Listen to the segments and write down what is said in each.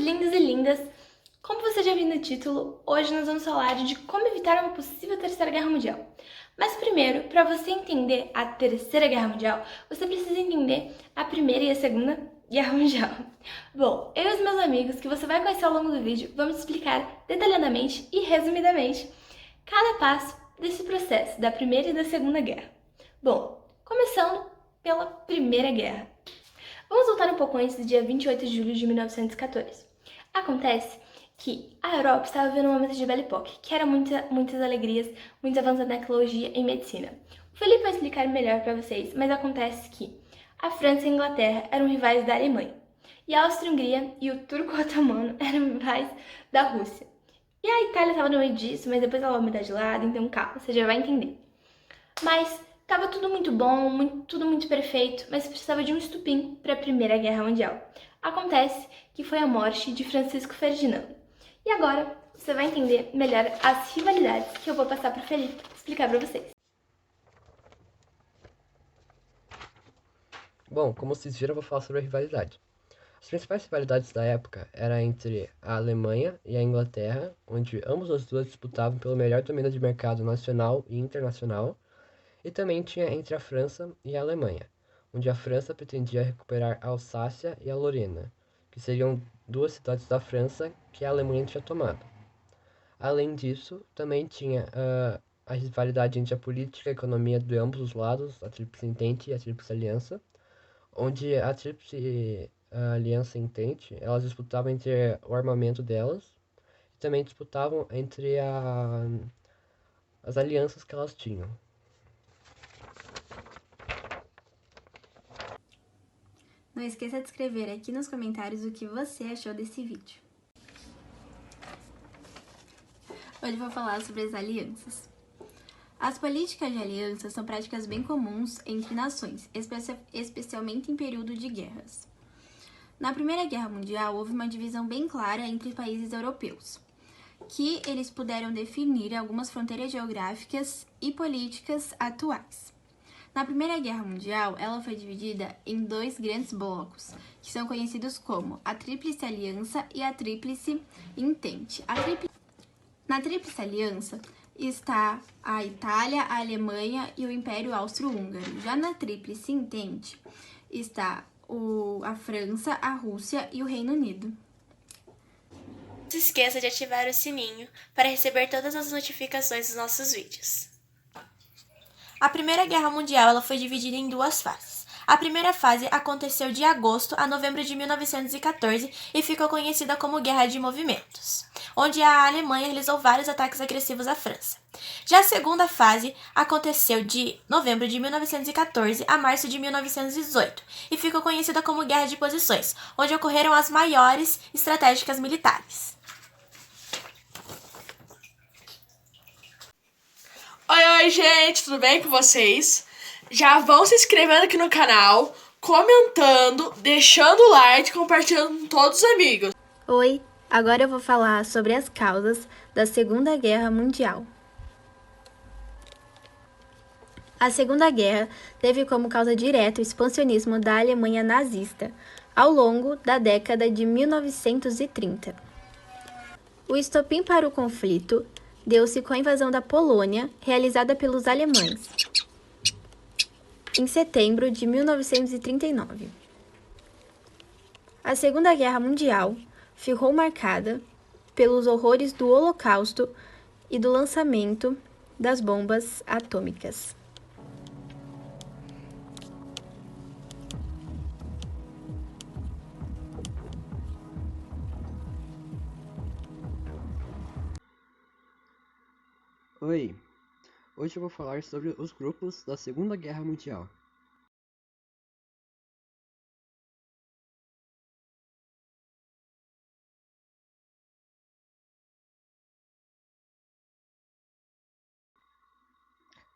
lindos e lindas! Como você já viu no título, hoje nós vamos falar de como evitar uma possível Terceira Guerra Mundial. Mas primeiro, para você entender a Terceira Guerra Mundial, você precisa entender a Primeira e a Segunda Guerra Mundial. Bom, eu e os meus amigos, que você vai conhecer ao longo do vídeo, vamos explicar detalhadamente e resumidamente cada passo desse processo da Primeira e da Segunda Guerra. Bom, começando pela Primeira Guerra. Vamos voltar um pouco antes do dia 28 de julho de 1914. Acontece que a Europa estava vivendo um momento de Belle Époque, que era muitas alegrias, muitos avanços na tecnologia e medicina. O Felipe vai explicar melhor para vocês, mas acontece que a França e a Inglaterra eram rivais da Alemanha, e a Áustria-Hungria e o Turco-Otomano eram rivais da Rússia. E a Itália estava no meio disso, mas depois ela vai mudar de lado, então calma, você já vai entender. Mas estava tudo muito bom, tudo muito perfeito, mas precisava de um estupim para a Primeira Guerra Mundial. Acontece que foi a morte de Francisco Ferdinando. E agora você vai entender melhor as rivalidades que eu vou passar para o Felipe explicar para vocês. Bom, como vocês viram, eu vou falar sobre a rivalidade. As principais rivalidades da época eram entre a Alemanha e a Inglaterra, onde ambas as duas disputavam pelo melhor domínio de mercado nacional e internacional, e também tinha entre a França e a Alemanha, onde a França pretendia recuperar a Alsácia e a Lorena, que seriam duas cidades da França que a Alemanha tinha tomado. Além disso, também tinha a rivalidade entre a política e a economia de ambos os lados, a Tríplice Entente e a Tríplice Aliança, onde a Tríplice Aliança Entente, elas disputavam entre o armamento delas e também disputavam entre as alianças que elas tinham. Não esqueça de escrever aqui nos comentários o que você achou desse vídeo. Hoje vou falar sobre as alianças. As políticas de alianças são práticas bem comuns entre nações, especialmente em período de guerras. Na Primeira Guerra Mundial, houve uma divisão bem clara entre países europeus, que eles puderam definir algumas fronteiras geográficas e políticas atuais. Na Primeira Guerra Mundial, ela foi dividida em dois grandes blocos, que são conhecidos como a Tríplice Aliança e a Tríplice Entente. Na Tríplice Aliança está a Itália, a Alemanha e o Império Austro-Húngaro. Já na Tríplice Entente está a França, a Rússia e o Reino Unido. Não se esqueça de ativar o sininho para receber todas as notificações dos nossos vídeos. A Primeira Guerra Mundial ela foi dividida em duas fases. A primeira fase aconteceu de agosto a novembro de 1914 e ficou conhecida como Guerra de Movimentos, onde a Alemanha realizou vários ataques agressivos à França. Já a segunda fase aconteceu de novembro de 1914 a março de 1918 e ficou conhecida como Guerra de Posições, onde ocorreram as maiores estratégicas militares. Oi, gente, tudo bem com vocês? Já vão se inscrevendo aqui no canal, comentando, deixando o like, compartilhando com todos os amigos. Oi, agora eu vou falar sobre as causas da Segunda Guerra Mundial. A Segunda Guerra teve como causa direta o expansionismo da Alemanha nazista ao longo da década de 1930. O estopim para o conflito deu-se com a invasão da Polônia, realizada pelos alemães, em setembro de 1939. A Segunda Guerra Mundial ficou marcada pelos horrores do Holocausto e do lançamento das bombas atômicas. Oi, hoje eu vou falar sobre os grupos da Segunda Guerra Mundial.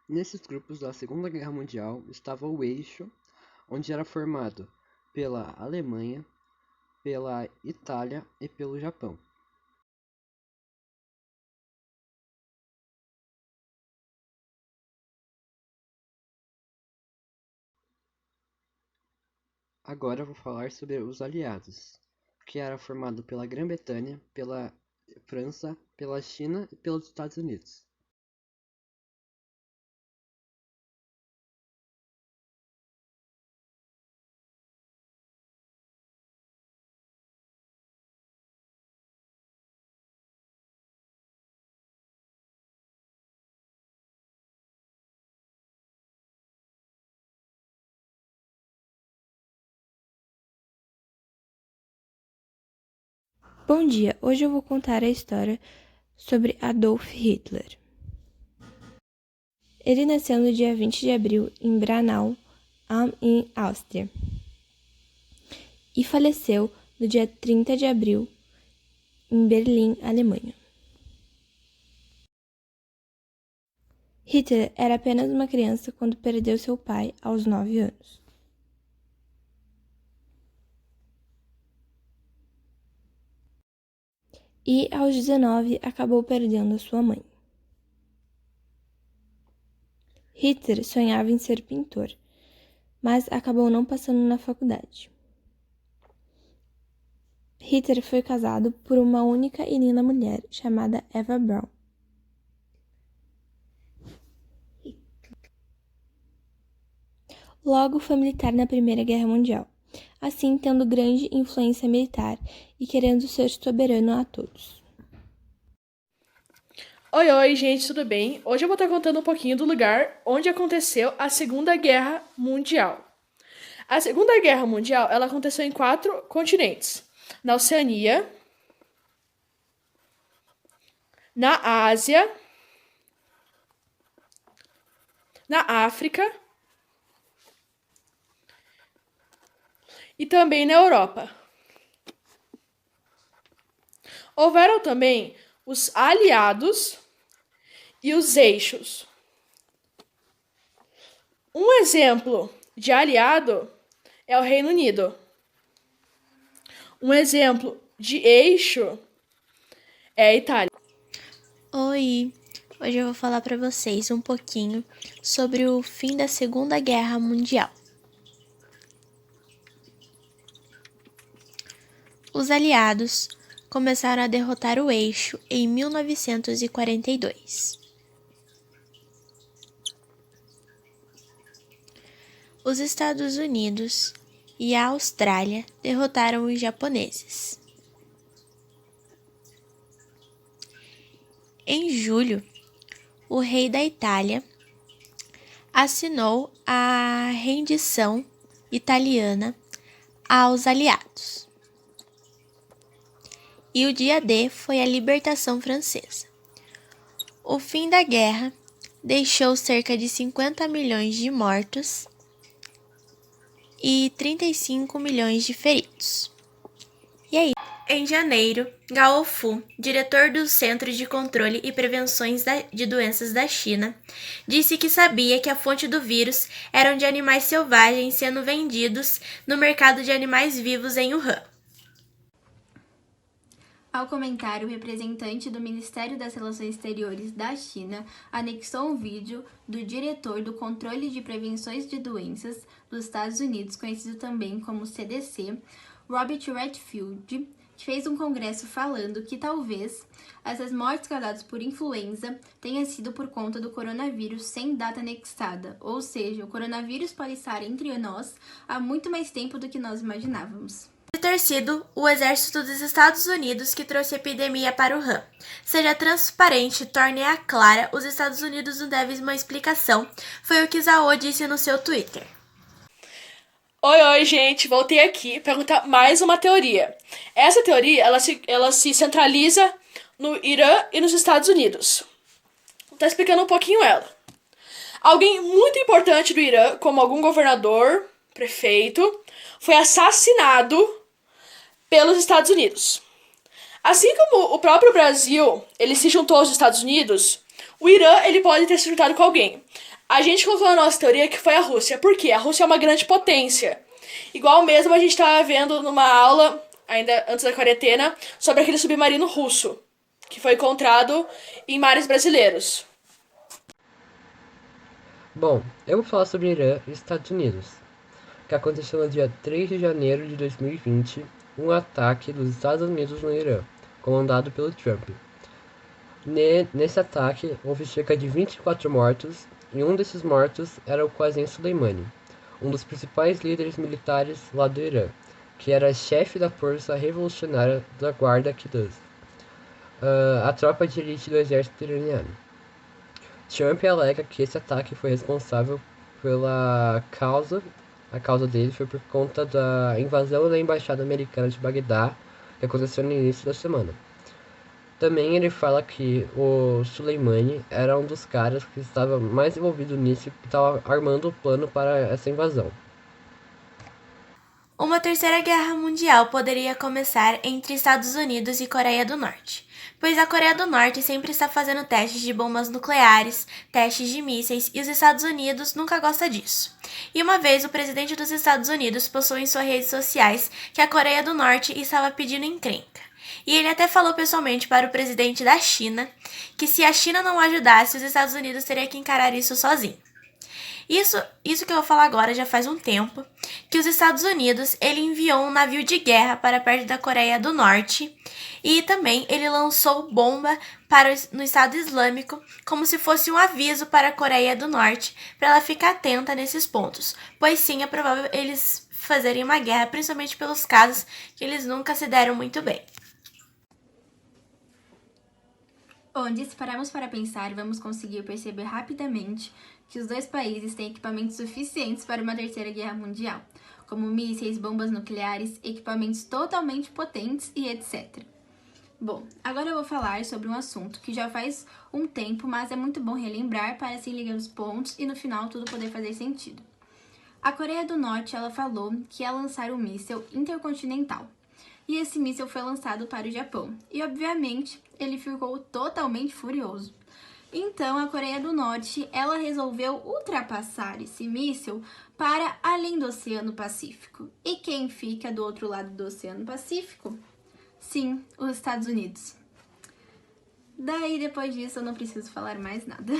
Nesses grupos da Segunda Guerra Mundial estava o eixo, onde era formado pela Alemanha, pela Itália e pelo Japão. Agora eu vou falar sobre os aliados, que era formado pela Grã-Bretanha, pela França, pela China e pelos Estados Unidos. Bom dia, hoje eu vou contar a história sobre Adolf Hitler. Ele nasceu no dia 20 de abril em Braunau, em Áustria, e faleceu no dia 30 de abril em Berlim, Alemanha. Hitler era apenas uma criança quando perdeu seu pai aos 9 anos. E aos 19 acabou perdendo a sua mãe. Hitler sonhava em ser pintor, mas acabou não passando na faculdade. Hitler foi casado por uma única e linda mulher chamada Eva Braun. Logo foi militar na Primeira Guerra Mundial, assim tendo grande influência militar e querendo ser soberano a todos. Oi, gente, tudo bem? Hoje eu vou estar contando um pouquinho do lugar onde aconteceu a Segunda Guerra Mundial. A Segunda Guerra Mundial, ela aconteceu em 4 continentes. Na Oceania, na Ásia, na África e também na Europa. Houveram também os aliados e os eixos. Um exemplo de aliado é o Reino Unido. Um exemplo de eixo é a Itália. Oi! Hoje eu vou falar para vocês um pouquinho sobre o fim da Segunda Guerra Mundial. Os aliados começaram a derrotar o eixo em 1942. Os Estados Unidos e a Austrália derrotaram os japoneses. Em julho, o rei da Itália assinou a rendição italiana aos aliados. E o dia D foi a libertação francesa. O fim da guerra deixou cerca de 50 milhões de mortos e 35 milhões de feridos. E aí? Em janeiro, Gao Fu, diretor do Centro de Controle e Prevenções de Doenças da China, disse que sabia que a fonte do vírus eram de animais selvagens sendo vendidos no mercado de animais vivos em Wuhan. Ao comentário, o representante do Ministério das Relações Exteriores da China anexou um vídeo do diretor do Controle de Prevenções de Doenças dos Estados Unidos, conhecido também como CDC, Robert Redfield, que fez um congresso falando que talvez essas mortes causadas por influenza tenham sido por conta do coronavírus sem data anexada, ou seja, o coronavírus pode estar entre nós há muito mais tempo do que nós imaginávamos. Ter sido o exército dos Estados Unidos que trouxe a epidemia para Wuhan. Seja transparente, torne-a clara, os Estados Unidos não devem uma explicação, foi o que Zhao disse no seu Twitter. Oi, gente, voltei aqui para contar mais uma teoria. Essa teoria, ela se centraliza no Irã e nos Estados Unidos. Vou estar explicando um pouquinho ela. Alguém muito importante do Irã, como algum governador, prefeito, foi assassinado pelos Estados Unidos. Assim como o próprio Brasil, ele se juntou aos Estados Unidos, o Irã, ele pode ter se juntado com alguém. A gente colocou na nossa teoria que foi a Rússia. Por quê? A Rússia é uma grande potência. Igual mesmo a gente estava vendo numa aula, ainda antes da quarentena, sobre aquele submarino russo, que foi encontrado em mares brasileiros. Bom, eu vou falar sobre Irã e Estados Unidos, que aconteceu no dia 3 de janeiro de 2020, um ataque dos Estados Unidos no Irã, comandado pelo Trump. Nesse ataque, houve cerca de 24 mortos, e um desses mortos era o Qasem Soleimani, um dos principais líderes militares lá do Irã, que era chefe da Força Revolucionária da Guarda Quds, a tropa de elite do exército iraniano. Trump alega que esse ataque foi responsável pela causa. A causa dele foi por conta da invasão da embaixada americana de Bagdá, que aconteceu no início da semana. Também ele fala que o Soleimani era um dos caras que estava mais envolvido nisso e que estava armando o plano para essa invasão. Uma terceira guerra mundial poderia começar entre Estados Unidos e Coreia do Norte, pois a Coreia do Norte sempre está fazendo testes de bombas nucleares, testes de mísseis, e os Estados Unidos nunca gosta disso. E uma vez o presidente dos Estados Unidos postou em suas redes sociais que a Coreia do Norte estava pedindo encrenca. E ele até falou pessoalmente para o presidente da China que se a China não ajudasse, os Estados Unidos teriam que encarar isso sozinho. Isso que eu vou falar agora já faz um tempo, que os Estados Unidos ele enviou um navio de guerra para perto da Coreia do Norte e também ele lançou bomba no Estado Islâmico como se fosse um aviso para a Coreia do Norte para ela ficar atenta nesses pontos, pois sim, é provável eles fazerem uma guerra, principalmente pelos casos que eles nunca se deram muito bem. Onde, se pararmos para pensar, vamos conseguir perceber rapidamente que os dois países têm equipamentos suficientes para uma terceira guerra mundial, como mísseis, bombas nucleares, equipamentos totalmente potentes e etc. Bom, agora eu vou falar sobre um assunto que já faz um tempo, mas é muito bom relembrar para assim ligar os pontos e no final tudo poder fazer sentido. A Coreia do Norte, ela falou que ia lançar um míssil intercontinental. E esse míssil foi lançado para o Japão. E, obviamente, ele ficou totalmente furioso. Então, a Coreia do Norte, ela resolveu ultrapassar esse míssil para além do Oceano Pacífico. E quem fica do outro lado do Oceano Pacífico? Sim, os Estados Unidos. Daí, depois disso, eu não preciso falar mais nada.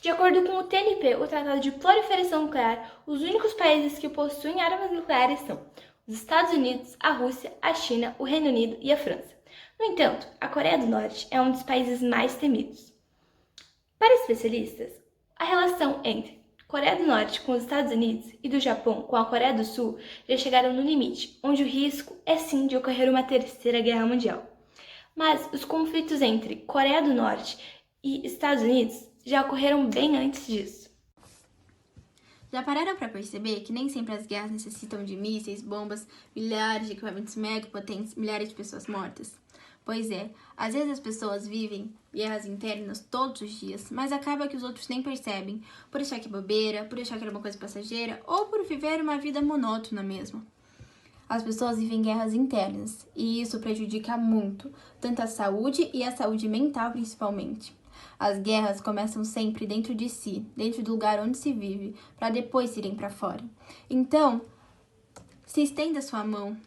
De acordo com o TNP, o Tratado de Proliferação Nuclear, os únicos países que possuem armas nucleares são os Estados Unidos, a Rússia, a China, o Reino Unido e a França. No entanto, a Coreia do Norte é um dos países mais temidos. Para especialistas, a relação entre Coreia do Norte com os Estados Unidos e do Japão com a Coreia do Sul já chegaram no limite, onde o risco é sim de ocorrer uma terceira guerra mundial. Mas os conflitos entre Coreia do Norte e Estados Unidos já ocorreram bem antes disso. Já pararam para perceber que nem sempre as guerras necessitam de mísseis, bombas, milhares de equipamentos mega potentes, milhares de pessoas mortas? Pois é, às vezes as pessoas vivem guerras internas todos os dias, mas acaba que os outros nem percebem, por achar que é bobeira, por achar que era uma coisa passageira, ou por viver uma vida monótona mesmo. As pessoas vivem guerras internas, e isso prejudica muito, tanto a saúde e a saúde mental principalmente. As guerras começam sempre dentro de si, dentro do lugar onde se vive, para depois irem para fora. Então, se estenda sua mão,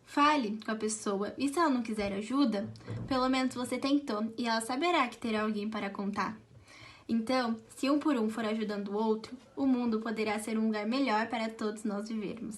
fale com a pessoa, e se ela não quiser ajuda, pelo menos você tentou, e ela saberá que terá alguém para contar. Então, se um por um for ajudando o outro, o mundo poderá ser um lugar melhor para todos nós vivermos.